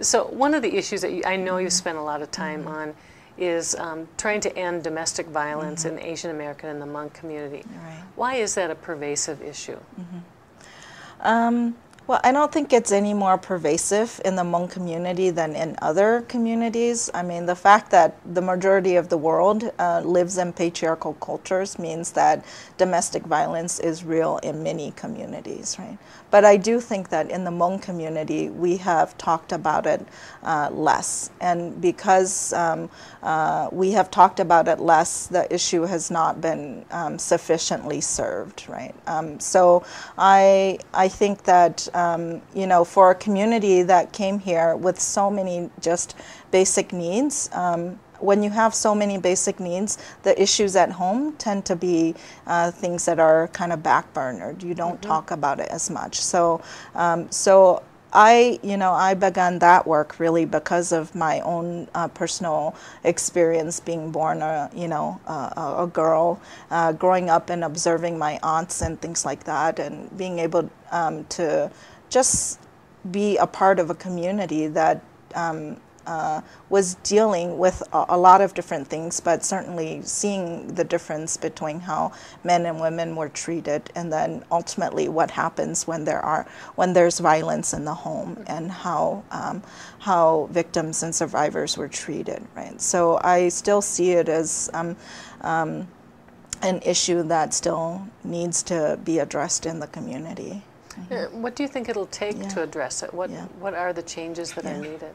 So one of the issues that I know you spent a lot of time on is trying to end domestic violence in the Asian American and the Hmong community. Right. Why is that a pervasive issue? Well, I don't think it's any more pervasive in the Hmong community than in other communities. I mean, the fact that the majority of the world lives in patriarchal cultures means that domestic violence is real in many communities, right? But I do think that in the Hmong community, we have talked about it less. And because we have talked about it less, the issue has not been sufficiently served, right? So I think that you know, for a community that came here with so many just basic needs, when you have so many basic needs, the issues at home tend to be things that are kind of backburnered. You don't talk about it as much. So, I began that work really because of my own personal experience being born a girl, growing up and observing my aunts and things like that, and being able to just be a part of a community that was dealing with a lot of different things, but certainly seeing the difference between how men and women were treated, and then ultimately what happens when there's violence in the home, and how victims and survivors were treated, right? So I still see it as an issue that still needs to be addressed in the community. What do you think it'll take to address it? What are the changes that are needed?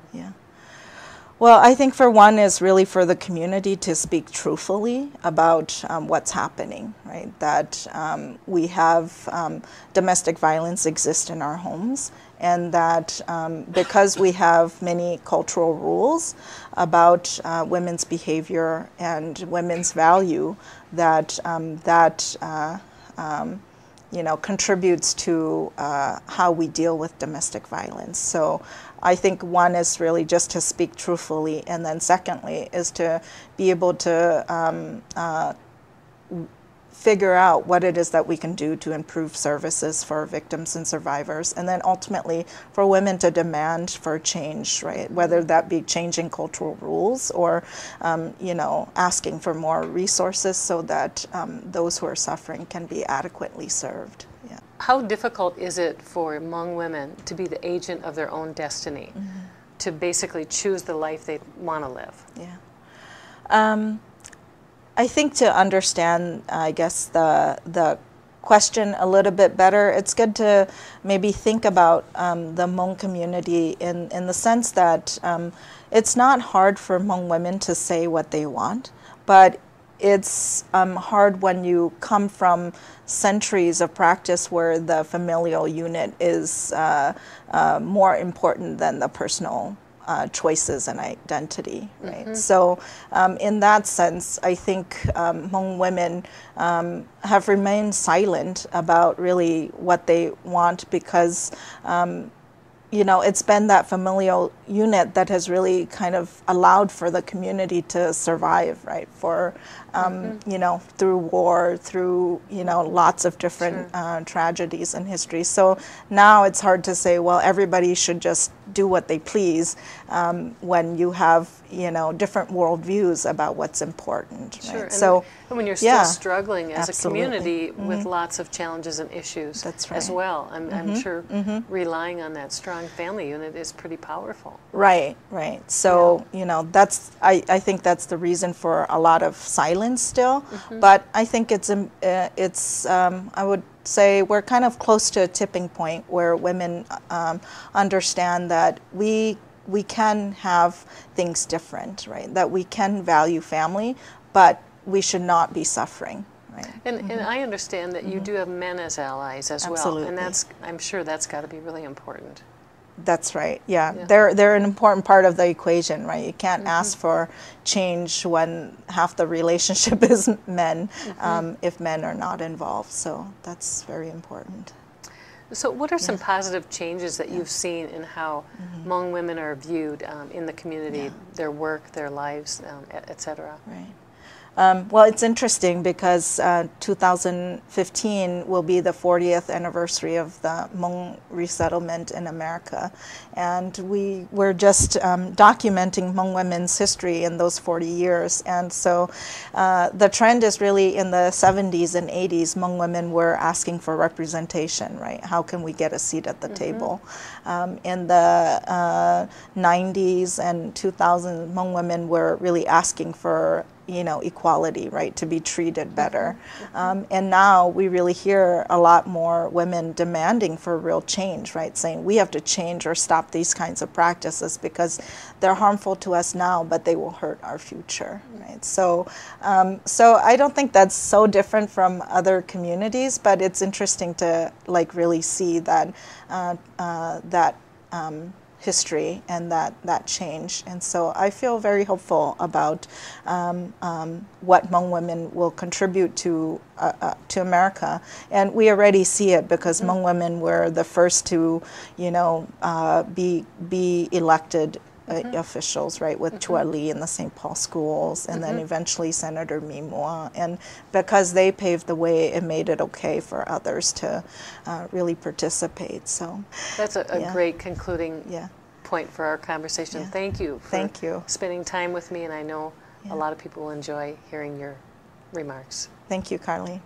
Well, I think for one is really for the community to speak truthfully about what's happening, right? That we have domestic violence exist in our homes, and that because we have many cultural rules about women's behavior and women's value, that contributes to how we deal with domestic violence. So I think one is really just to speak truthfully, and then secondly is to be able to figure out what it is that we can do to improve services for victims and survivors, and then ultimately for women to demand for change, right? Whether that be changing cultural rules or, asking for more resources so that those who are suffering can be adequately served. Yeah. How difficult is it for Hmong women to be the agent of their own destiny, to basically choose the life they want to live? Yeah. I think to understand, I guess, the question a little bit better, it's good to maybe think about the Hmong community in the sense that it's not hard for Hmong women to say what they want, but it's hard when you come from centuries of practice where the familial unit is more important than the personal choices and identity, right? So in that sense, I think Hmong women have remained silent about really what they want because it's been that familial unit that has really kind of allowed for the community to survive, right? For, through war, through, lots of different tragedies in history. So now it's hard to say, well, everybody should just do what they please when you have, different worldviews about what's important, right? Sure. So, and when you're still struggling as absolutely. a community with lots of challenges and issues as well. I'm sure relying on that strong family unit is pretty powerful. Right. So, I think that's the reason for a lot of silence still, but I think it's I would say we're kind of close to a tipping point where women understand that we can have things different, right? That we can value family, but we should not be suffering. Right. And I understand that you do have men as allies as Absolutely. well, and I'm sure that's got to be really important. That's right. Yeah. They're an important part of the equation, right? You can't ask for change when half the relationship is men, if men are not involved. So that's very important. So what are some positive changes that you've seen in how Hmong women are viewed in the community, their work, their lives, et cetera? Right. Well, it's interesting because 2015 will be the 40th anniversary of the Hmong resettlement in America. And we're just documenting Hmong women's history in those 40 years. And so the trend is really in the 70s and 80s, Hmong women were asking for representation, right? How can we get a seat at the table? In the 90s and 2000s, Hmong women were really asking for equality, right, to be treated better. And now we really hear a lot more women demanding for real change, right, saying we have to change or stop these kinds of practices because they're harmful to us now, but they will hurt our future, right? So, so I don't think that's so different from other communities, but it's interesting to really see that history and that change. And so I feel very hopeful about what Hmong women will contribute to America. And we already see it because Hmong women were the first to, be elected officials, right, with Chua Lee in the St. Paul schools, and then eventually Senator Mimua. And because they paved the way, it made it okay for others to really participate. So that's a great concluding point for our conversation. Yeah. Thank you for spending time with me, and I know a lot of people will enjoy hearing your remarks. Thank you, Carleen.